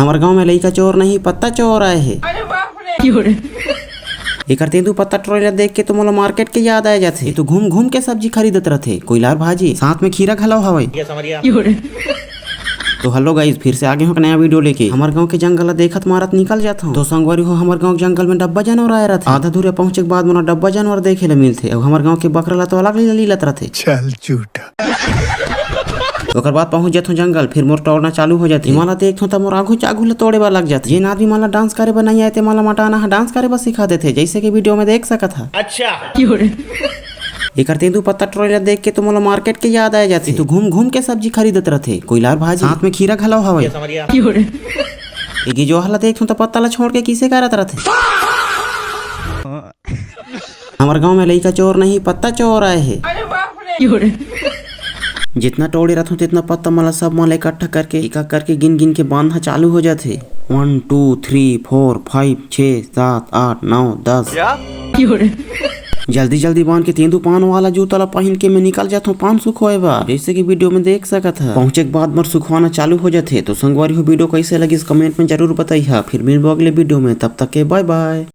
हमारे गांव में लइका चोर नहीं पत्ता चोर आए है। एकर तेंदू पत्ता ट्रेलर देख के तो मोला मार्केट के याद आ जाथे। तो घूम घूम के सब्जी खरीदत रहथे, कोइलार भाजी साथ में खीरा घलाव हवय। तो हेलो गाइस, फिर से आगे हो नया वीडियो लेके। हमारे गांव के जंगल देखत मारत निकल जाता हूँ। तो संगवारी हो हमारे गांव जंगल में डब्बा जानवर आया रहते। आधा दूर पहुंचे के बाद मोला डब्बा जानवर देखे ले मिलते। और हमारे गांव के बकरा ला तो अलग लीलत रहते। चल झूठा। ओकर बाद पहुंच जाता जंगल, फिर मोर टोड़ना चालू हो जाती। माला देखो तो मोर आगू चागू ला तोड़े लग जाते। जिन आदमी माला डांस करे बर नहीं आते, माला मटाना डांस करे बस सिखा देते, जैसे कि वीडियो में देख सकत था। अच्छा एकर तेंदू पत्ता ट्रेलर देख के तो मोला मार्केट के याद आ जाती। तो घूम घूम के सब्जी खरीदत रहथे, कोइलार भाजी साथ में खीरा घलाव हवय। जो हला देखो तो पत्ता ला छोड़ के किसे करत रहथे। हमारे गांव में लइका चोर नहीं पत्ता चोर आए है। जितना टोड़े रहते तितना पत्ता मला सब माला इकट्ठा करके इका करके गिन गिन के बांधना चालू हो जाते। 1 2 3 4 5 6 7 8 9 10। जल्दी जल्दी बांध के तेंदू पान वाला जूता ला पहन के मैं निकल जाता हूँ पान सुखवाए बा, जैसे कि वीडियो में देख सकत है। पहुंचे के बाद मोर सुखवाना चालू हो जाते। तो संगवारी हो वीडियो कैसे लगी कमेंट में जरूर बताइए। फिर मिलबो अगले वीडियो में, तब तक के बाय बाय।